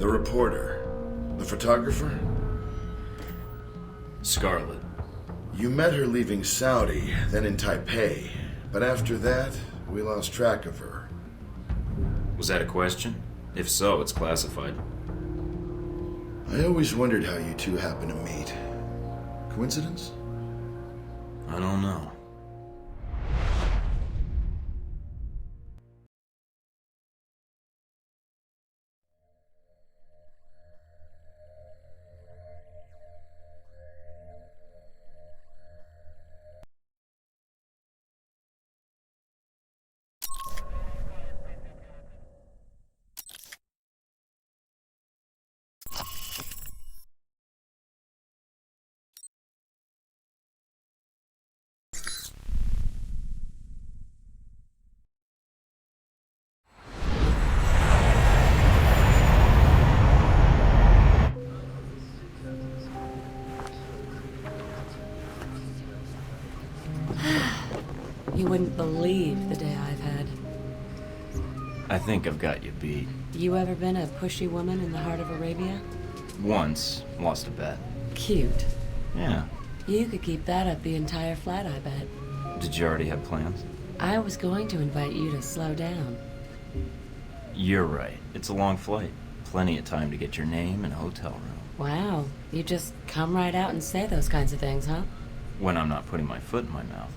The reporter. The photographer? Scarlet. You met her leaving Saudi, then in Taipei. But after that, we lost track of her. Was that a question? If so, it's classified. I always wondered how you two happened to meet. Coincidence? I don't know. You wouldn't believe the day I've had. I think I've got you beat. You ever been a pushy woman in the heart of Arabia? Once. Lost a bet. Cute. Yeah. You could keep that up the entire flight, I bet. Did you already have plans? I was going to invite you to slow down. You're right. It's a long flight. Plenty of time to get your name and a hotel room. Wow, you just come right out and say those kinds of things, huh? When I'm not putting my foot in my mouth.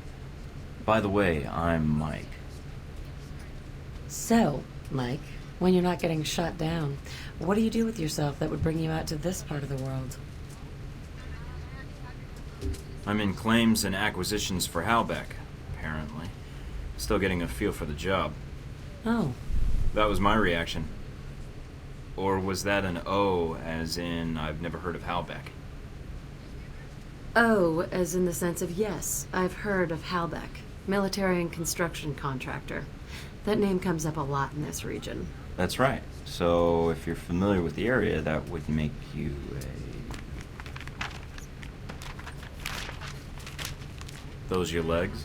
By the way, I'm Mike. So, Mike, when you're not getting shot down, what do you do with yourself that would bring you out to this part of the world? I'm in claims and acquisitions for Halbeck, apparently. Still getting a feel for the job. Oh. That was my reaction. Or was that an O, as in I've never heard of Halbeck? Oh, as in the sense of yes, I've heard of Halbeck. Military and construction contractor. That name comes up a lot in this region. That's right. So if you're familiar with the area, that would make you a... Those your legs?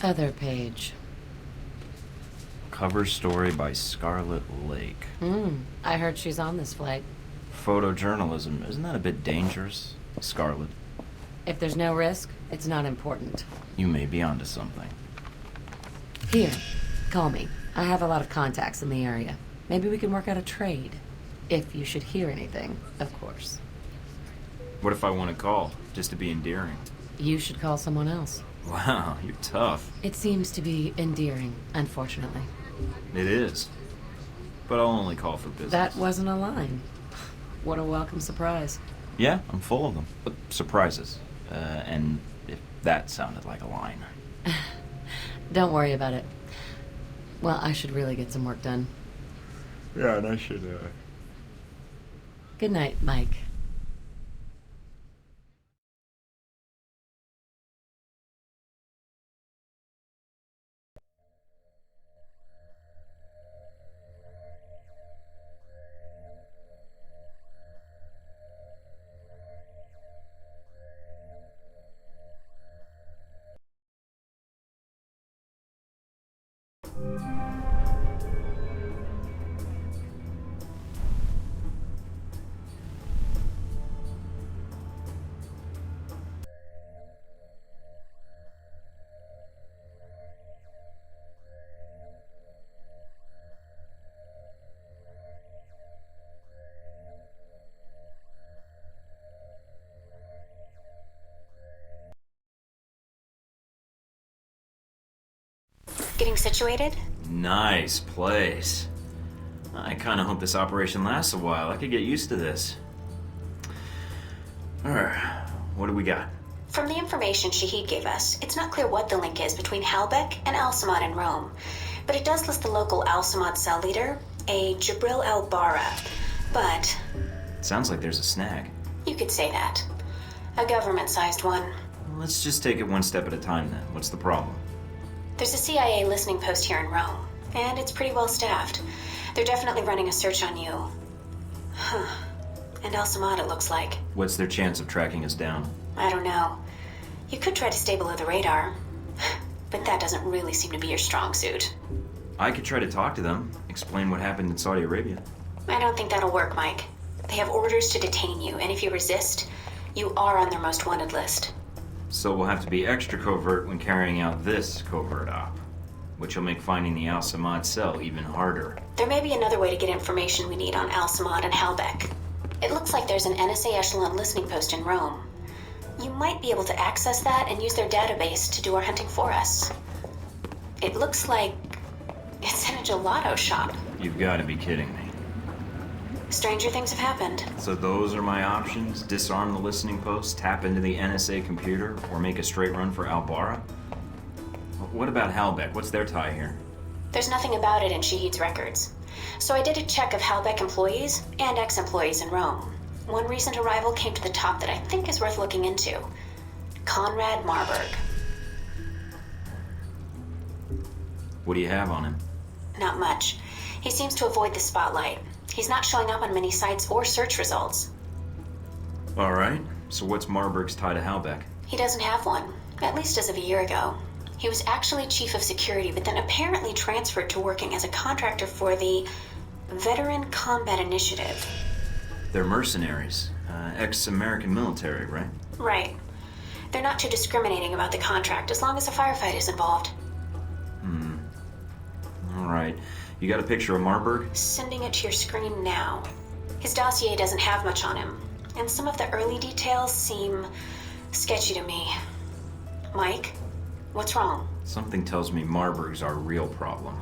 Other page. Cover story by Scarlet Lake. I heard she's on this flight. Photojournalism, isn't that a bit dangerous, Scarlet? If there's no risk, it's not important. You may be onto something. Here, call me. I have a lot of contacts in the area. Maybe we can work out a trade. If you should hear anything, of course. What if I want to call, just to be endearing? You should call someone else. Wow, you're tough. It seems to be endearing, unfortunately. It is. But I'll only call for business. That wasn't a line. What a welcome surprise. Yeah, I'm full of them. But surprises. And if that sounded like a line. Don't worry about it. Well, I should really get some work done. Yeah, and I should, Good night, Mike. Getting situated? Nice place. I kind of hope this operation lasts a while. I could get used to this. Alright, what do we got? From the information Shahid gave us, it's not clear what the link is between Halbeck and Al-Samad in Rome. But it does list the local Al-Samad cell leader, a Jibril Al-Bara. But... Sounds like there's a snag. you could say that. A government-sized one. Let's just take it one step at a time then. What's the problem? There's a CIA listening post here in Rome, and it's pretty well staffed. They're definitely running a search on you. Huh. And Al-Samad, it looks like. What's their chance of tracking us down? I don't know. You could try to stay below the radar, but that doesn't really seem to be your strong suit. I could try to talk to them, explain what happened in Saudi Arabia. I don't think that'll work, Mike. They have orders to detain you, and if you resist, you are on their most wanted list. So we'll have to be extra covert when carrying out this covert op, which will make finding the Al-Samad cell even harder. There may be another way to get information we need on Al-Samad and Halbeck. It looks like there's an NSA echelon listening post in Rome. You might be able to access that and use their database to do our hunting for us. It looks like it's in a gelato shop. You've got to be kidding me. Stranger things have happened. So those are my options? Disarm the listening post, tap into the NSA computer, or make a straight run for Al-Bara? What about Halbeck? What's their tie here? There's nothing about it in Shahid's records. So I did a check of Halbeck employees and ex-employees in Rome. One recent arrival came to the top that I think is worth looking into. Conrad Marburg. What do you have on him? Not much. He seems to avoid the spotlight. He's not showing up on many sites or search results. All right. So what's Marburg's tie to Halbeck? He doesn't have one, at least as of a year ago. He was actually chief of security, but then apparently transferred to working as a contractor for the Veteran Combat Initiative. They're mercenaries. Ex-American military, right? Right. They're not too discriminating about the contract as long as a firefight is involved. All right. You got a picture of Marburg? Sending it to your screen now. His dossier doesn't have much on him, and some of the early details seem sketchy to me. Mike, what's wrong? Something tells me Marburg's our real problem.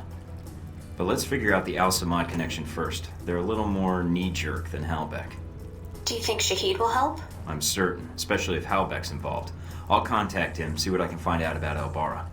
But let's figure out the Al-Samad connection first. They're a little more knee-jerk than Halbeck. Do you think Shahid will help? I'm certain, especially if Halbeck's involved. I'll contact him, see what I can find out about Al-Bara.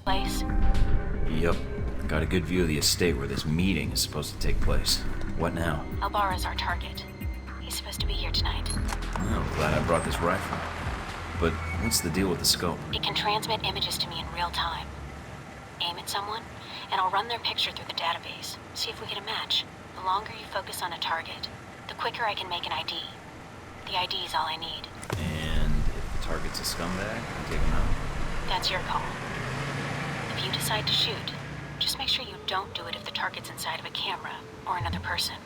Place? Yep. Got a good view of the estate where this meeting is supposed to take place. What now? Al-Bara's our target. He's supposed to be here tonight. Well, glad I brought this rifle. But what's the deal with the scope? It can transmit images to me in real time. Aim at someone, and I'll run their picture through the database. See if we get a match. The longer you focus on a target, the quicker I can make an ID. The ID is all I need. And if the target's a scumbag, I take him out. That's your call. If you decide to shoot, just make sure you don't do it if the target's inside of a camera or another person.